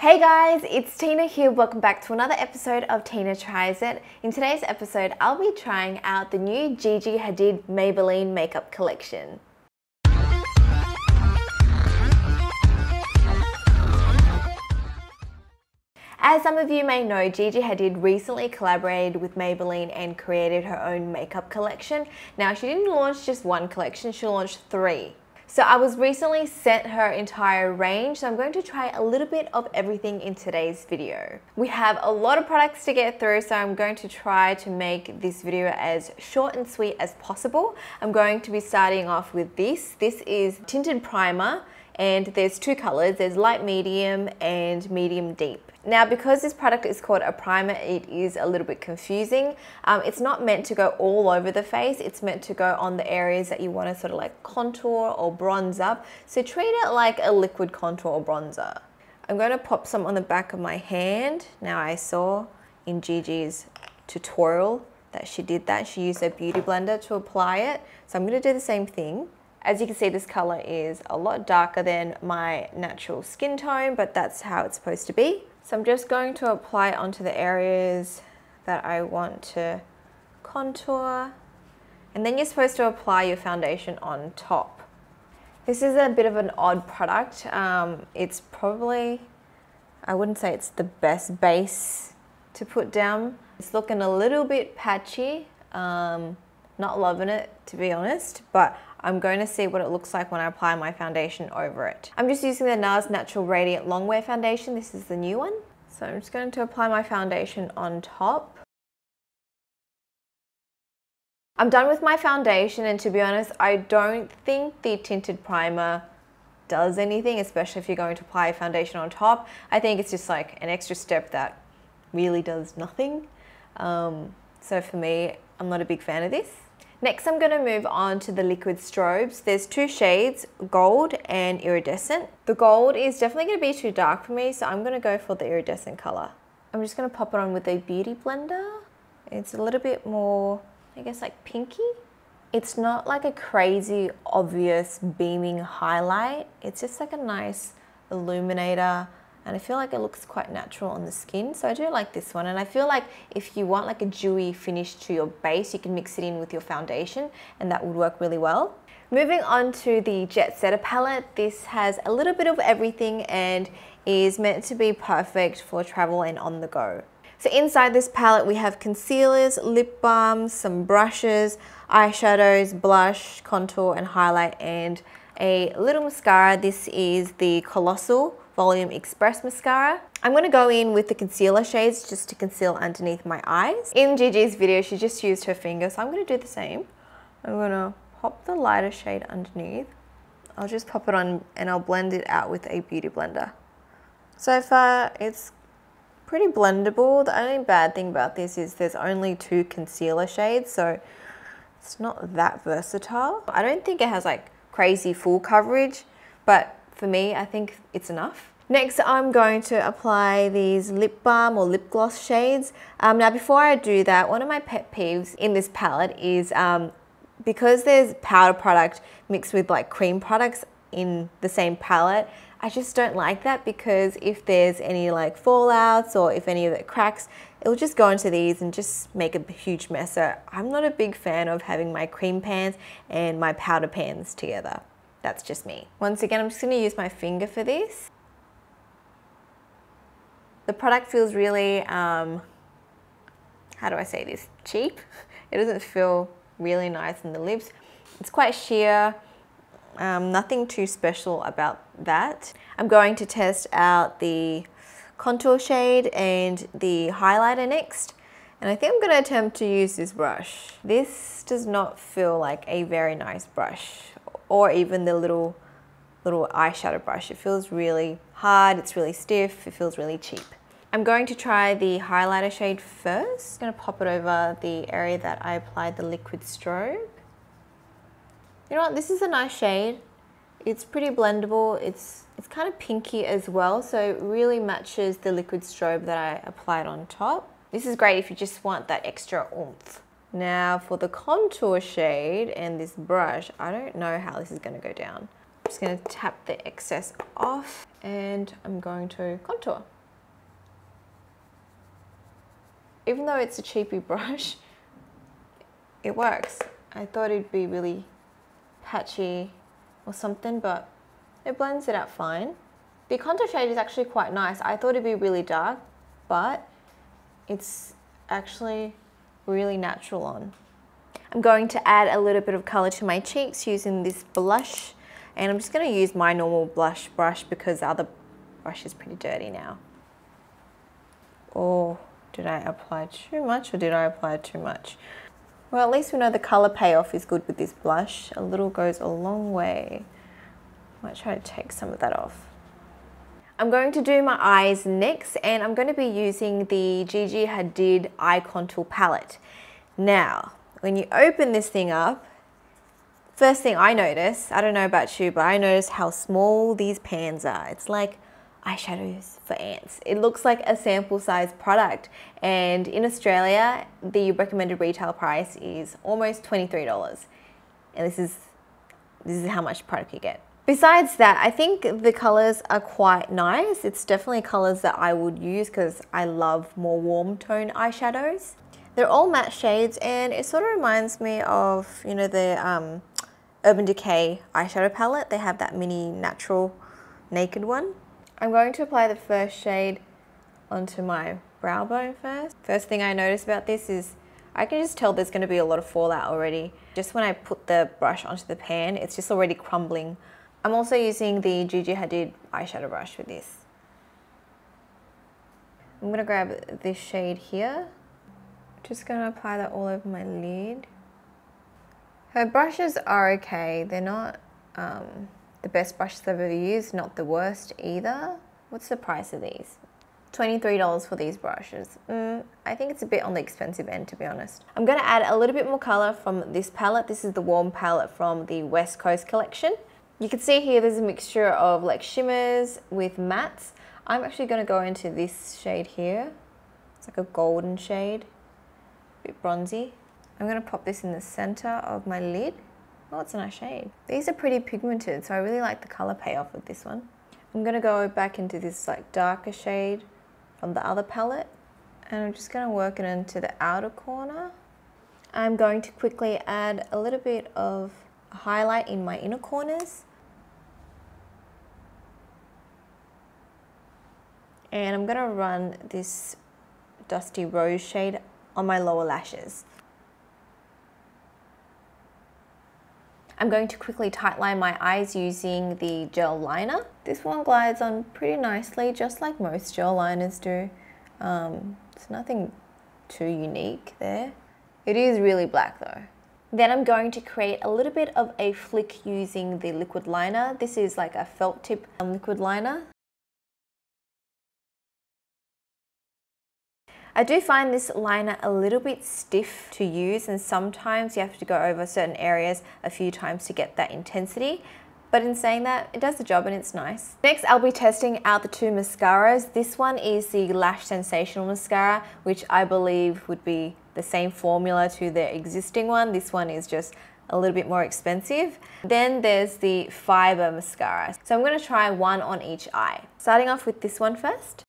Hey guys, it's Tina here. Welcome back to another episode of Tina Tries It. In today's episode, I'll be trying out the new Gigi Hadid Maybelline makeup collection. As some of you may know, Gigi Hadid recently collaborated with Maybelline and created her own makeup collection. Now, she didn't launch just one collection, she launched 3. So I was recently sent her entire range, so I'm going to try a little bit of everything in today's video. We have a lot of products to get through, so I'm going to try to make this video as short and sweet as possible. I'm going to be starting off with this. This is tinted primer, and there's 2 colors. There's light medium and medium deep. Now, because this product is called a primer, it is a little bit confusing. It's not meant to go all over the face. It's meant to go on the areas that you want to sort of like contour or bronze up. So treat it like a liquid contour or bronzer. I'm going to pop some on the back of my hand. Now, I saw in Gigi's tutorial that she did that. She used a beauty blender to apply it. So I'm going to do the same thing. As you can see, this color is a lot darker than my natural skin tone, but that's how it's supposed to be. So I'm just going to apply it onto the areas that I want to contour. And then you're supposed to apply your foundation on top. This is a bit of an odd product. It's probably, I wouldn't say it's the best base to put down. It's looking a little bit patchy. Not loving it, to be honest, but I'm going to see what it looks like when I apply my foundation over it. I'm just using the NARS Natural Radiant Longwear Foundation. This is the new one. So I'm just going to apply my foundation on top. I'm done with my foundation, and to be honest, I don't think the tinted primer does anything, especially if you're going to apply a foundation on top. I think it's just like an extra step that really does nothing. So for me, I'm not a big fan of this. Next, I'm going to move on to the liquid strobes. There's 2 shades, gold and iridescent. The gold is definitely going to be too dark for me, so I'm going to go for the iridescent color. I'm just going to pop it on with a beauty blender. It's a little bit more, I guess, like pinky. It's not like a crazy obvious beaming highlight. It's just like a nice illuminator. And I feel like it looks quite natural on the skin. So I do like this one. And I feel like if you want like a dewy finish to your base, you can mix it in with your foundation and that would work really well. Moving on to the Jet Setter palette. This has a little bit of everything and is meant to be perfect for travel and on the go. So inside this palette, we have concealers, lip balms, some brushes, eyeshadows, blush, contour and highlight, and a little mascara. This is the Colossal Volume Express Mascara. I'm going to go in with the concealer shades just to conceal underneath my eyes. In Gigi's video, she just used her finger, so I'm going to do the same. I'm going to pop the lighter shade underneath. I'll just pop it on and I'll blend it out with a beauty blender. So far, it's pretty blendable. The only bad thing about this is there's only 2 concealer shades, so it's not that versatile. I don't think it has like crazy full coverage, but for me, I think it's enough. Next, I'm going to apply these lip balm or lip gloss shades. Now, before I do that, one of my pet peeves in this palette is because there's powder product mixed with like cream products in the same palette, I just don't like that, because if there's any like fallouts or if any of it cracks, it'll just go into these and just make a huge mess. So I'm not a big fan of having my cream pans and my powder pans together. That's just me. Once again, I'm just going to use my finger for this. The product feels really, how do I say this, cheap. It doesn't feel really nice in the lips. It's quite sheer, nothing too special about that. I'm going to test out the contour shade and the highlighter next. And I think I'm going to attempt to use this brush. This does not feel like a very nice brush, or even the little eyeshadow brush. It feels really hard, it's really stiff, it feels really cheap. I'm going to try the highlighter shade first. I'm going to pop it over the area that I applied the liquid strobe. You know what, this is a nice shade. It's pretty blendable, it's kind of pinky as well, so it really matches the liquid strobe that I applied on top. This is great if you just want that extra oomph. Now for the contour shade and this brush, I don't know how this is going to go down. Just going to tap the excess off and I'm going to contour. Even though it's a cheapy brush, it works. I thought it'd be really patchy or something, but it blends it out fine. The contour shade is actually quite nice. I thought it'd be really dark, but it's actually really natural on. I'm going to add a little bit of color to my cheeks using this blush, and I'm just going to use my normal blush brush because the other brush is pretty dirty now. Oh, did I apply too much or did I apply too much? Well, at least we know the color payoff is good with this blush. A little goes a long way. Might try to take some of that off. I'm going to do my eyes next, and I'm going to be using the Gigi Hadid Eye Contour Palette. Now, when you open this thing up, first thing I notice, I don't know about you, but I notice how small these pans are. It's like eyeshadows for ants. It looks like a sample size product, and in Australia the recommended retail price is almost $23, and this is how much product you get. Besides that, I think the colors are quite nice. It's definitely colors that I would use because I love more warm tone eyeshadows. They're all matte shades, and it sort of reminds me of, you know, the Urban Decay eyeshadow palette. They have that mini natural naked one. I'm going to apply the first shade onto my brow bone first. First thing I notice about this is I can just tell there's going to be a lot of fallout already. Just when I put the brush onto the pan, it's just already crumbling. I'm also using the Gigi Hadid eyeshadow brush for this. I'm going to grab this shade here. Just going to apply that all over my lid. Her brushes are okay. They're not the best brushes I've ever used, not the worst either. What's the price of these? $23 for these brushes. I think it's a bit on the expensive end, to be honest. I'm going to add a little bit more color from this palette. This is the warm palette from the West Coast collection. You can see here there's a mixture of like shimmers with mattes. I'm actually going to go into this shade here. It's like a golden shade, a bit bronzy. I'm going to pop this in the center of my lid. Oh, it's a nice shade. These are pretty pigmented, so I really like the color payoff with this one. I'm going to go back into this like darker shade from the other palette, and I'm just going to work it into the outer corner. I'm going to quickly add a little bit of highlight in my inner corners. And I'm going to run this Dusty Rose shade on my lower lashes. I'm going to quickly tightline my eyes using the gel liner. This one glides on pretty nicely, just like most gel liners do. It's nothing too unique there. It is really black though. Then I'm going to create a little bit of a flick using the liquid liner. This is like a felt tip liquid liner. I do find this liner a little bit stiff to use, and sometimes you have to go over certain areas a few times to get that intensity. But in saying that, it does the job and it's nice. Next, I'll be testing out the two mascaras. This one is the Lash Sensational Mascara, which I believe would be the same formula to the existing one. This one is just a little bit more expensive. Then there's the Fiber Mascara. So I'm going to try one on each eye. Starting off with this one first.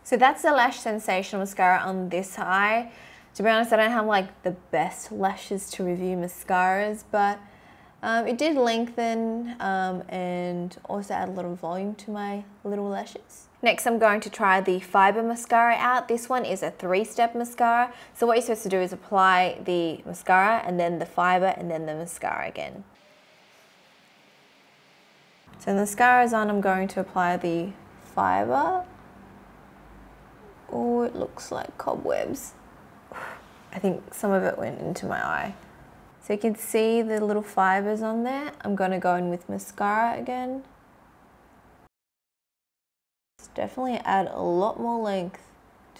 So that's the Lash Sensational Mascara on this eye. To be honest, I don't have like the best lashes to review mascaras, but it did lengthen and also add a lot of volume to my little lashes. Next, I'm going to try the Fiber Mascara out. This one is a 3-step mascara. So what you're supposed to do is apply the mascara and then the fiber and then the mascara again. So the mascara is on, I'm going to apply the fiber. Oh, it looks like cobwebs. I think some of it went into my eye. So you can see the little fibers on there. I'm going to go in with mascara again. It's definitely add a lot more length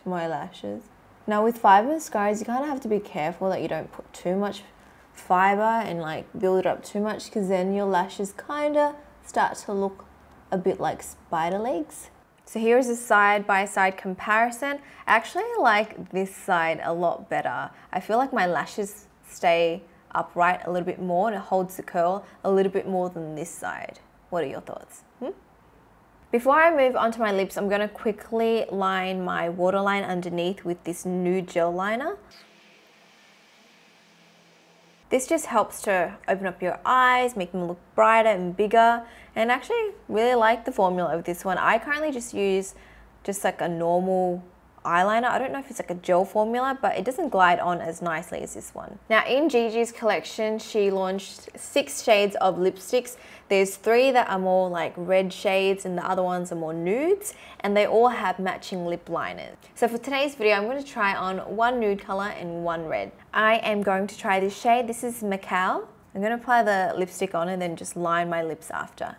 to my lashes. Now with fiber mascaras, you kind of have to be careful that you don't put too much fiber and like build it up too much, because then your lashes kind of start to look a bit like spider legs. So here is a side-by-side comparison. I actually like this side a lot better. I feel like my lashes stay upright a little bit more and it holds the curl a little bit more than this side. What are your thoughts? Before I move on to my lips, I'm going to quickly line my waterline underneath with this nude gel liner. This just helps to open up your eyes, make them look brighter and bigger, and actually really like the formula of this one. I currently just use just like a normal eyeliner. I don't know if it's like a gel formula, but it doesn't glide on as nicely as this one. Now in Gigi's collection, she launched 6 shades of lipsticks. There's 3 that are more like red shades and the other ones are more nudes, and they all have matching lip liners. So for today's video, I'm going to try on 1 nude color and 1 red. I am going to try this shade. This is Macao. I'm going to apply the lipstick on and then just line my lips after.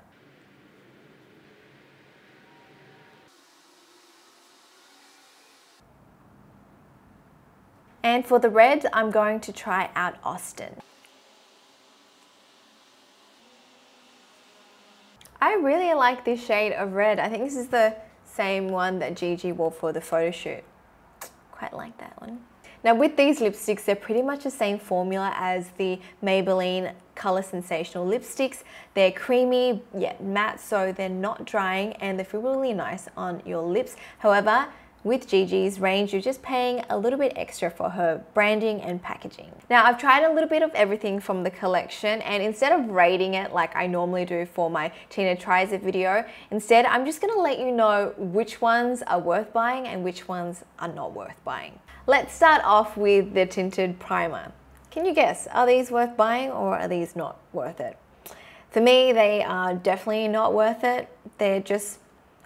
And for the red, I'm going to try out Austin. I really like this shade of red. I think this is the same one that Gigi wore for the photo shoot. Quite like that one. Now with these lipsticks, they're pretty much the same formula as the Maybelline Color Sensational lipsticks. They're creamy yet matte, so they're not drying and they feel really nice on your lips. However, with Gigi's range, you're just paying a little bit extra for her branding and packaging. Now, I've tried a little bit of everything from the collection, and instead of rating it like I normally do for my Tina Tries It video, instead I'm just gonna let you know which ones are worth buying and which ones are not worth buying. Let's start off with the tinted primer. Can you guess, are these worth buying or are these not worth it? For me, they are definitely not worth it. They're just,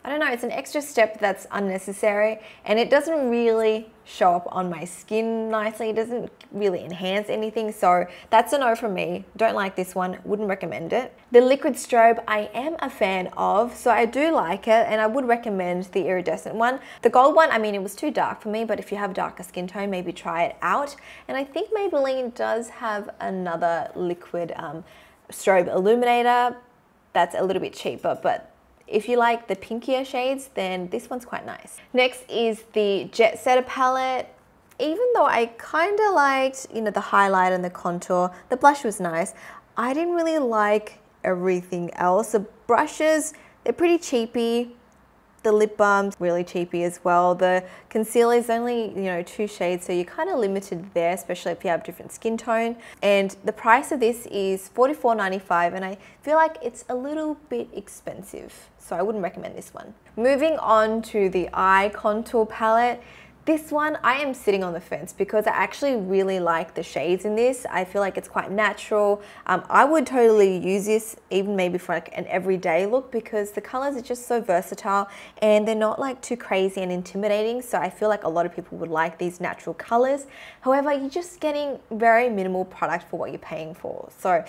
I don't know, it's an extra step that's unnecessary and it doesn't really show up on my skin nicely. It doesn't really enhance anything, so that's a no from me. Don't like this one, wouldn't recommend it. The liquid strobe I am a fan of, so I do like it and I would recommend the iridescent one. The gold one, I mean, it was too dark for me, but if you have darker skin tone, maybe try it out. And I think Maybelline does have another liquid strobe illuminator that's a little bit cheaper, but if you like the pinkier shades, then this one's quite nice. Next is the Jet Setter palette. Even though I kind of liked, you know, the highlight and the contour, the blush was nice, I didn't really like everything else. The brushes, they're pretty cheapy. The lip balm's really cheapy as well. The concealer is only, you know, 2 shades, so you're kind of limited there, especially if you have different skin tone. And the price of this is $44.95, and I feel like it's a little bit expensive, so I wouldn't recommend this one. Moving on to the eye contour palette. This one, I am sitting on the fence because I actually really like the shades in this. I feel like it's quite natural. I would totally use this even maybe for like an everyday look because the colors are just so versatile and they're not like too crazy and intimidating. So I feel like a lot of people would like these natural colors. However, you're just getting very minimal product for what you're paying for. So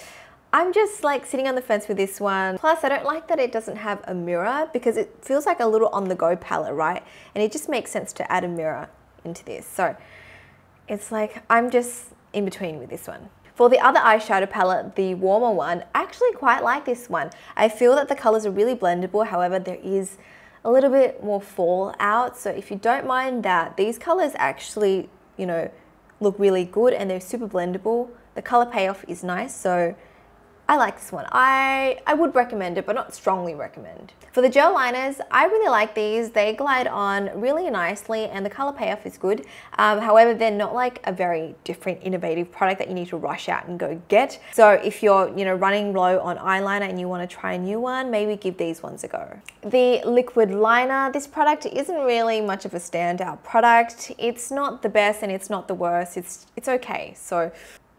I'm just like sitting on the fence with this one. Plus, I don't like that it doesn't have a mirror because it feels like a little on-the-go palette, right? And it just makes sense to add a mirror into this. So it's like I'm just in between with this one. For the other eyeshadow palette, the warmer one, I actually quite like this one. I feel that the colors are really blendable. However, there is a little bit more fallout. So if you don't mind that, these colors actually, you know, look really good and they're super blendable. The color payoff is nice. So I like this one. I would recommend it, but not strongly recommend. For the gel liners, I really like these. They glide on really nicely and the color payoff is good. However, they're not like a very different, innovative product that you need to rush out and go get. So if you're, you know, running low on eyeliner and you want to try a new one, maybe give these ones a go. The liquid liner, this product isn't really much of a standout product. It's not the best and it's not the worst. It's okay. So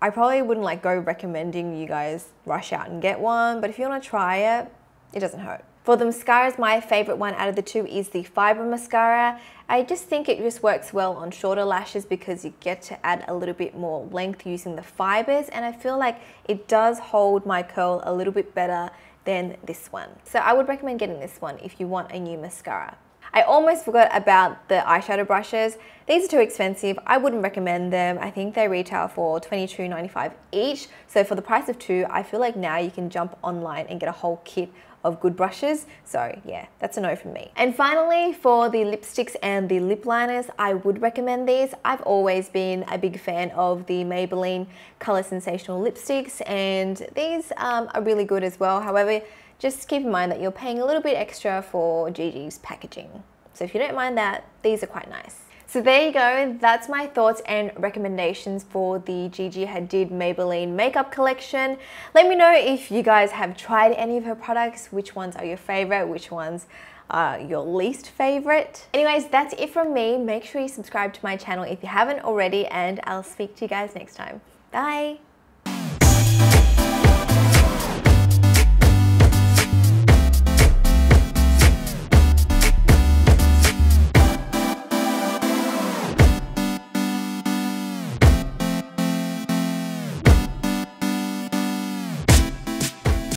I probably wouldn't like go recommending you guys rush out and get one, but if you want to try it, it doesn't hurt. For the mascaras, my favorite one out of the 2 is the Fibre Mascara. I just think it just works well on shorter lashes because you get to add a little bit more length using the fibers, and I feel like it does hold my curl a little bit better than this one. So I would recommend getting this one if you want a new mascara. I almost forgot about the eyeshadow brushes. These are too expensive. I wouldn't recommend them. I think they retail for $22.95 each. So for the price of 2, I feel like now you can jump online and get a whole kit of good brushes. So yeah, that's a no from me. And finally, for the lipsticks and the lip liners, I would recommend these. I've always been a big fan of the Maybelline Color Sensational lipsticks, and these are really good as well. However, just keep in mind that you're paying a little bit extra for Gigi's packaging. So if you don't mind that, these are quite nice. So there you go, that's my thoughts and recommendations for the Gigi Hadid Maybelline makeup collection. Let me know if you guys have tried any of her products, which ones are your favorite, which ones are your least favorite. Anyways, that's it from me. Make sure you subscribe to my channel if you haven't already, and I'll speak to you guys next time. Bye.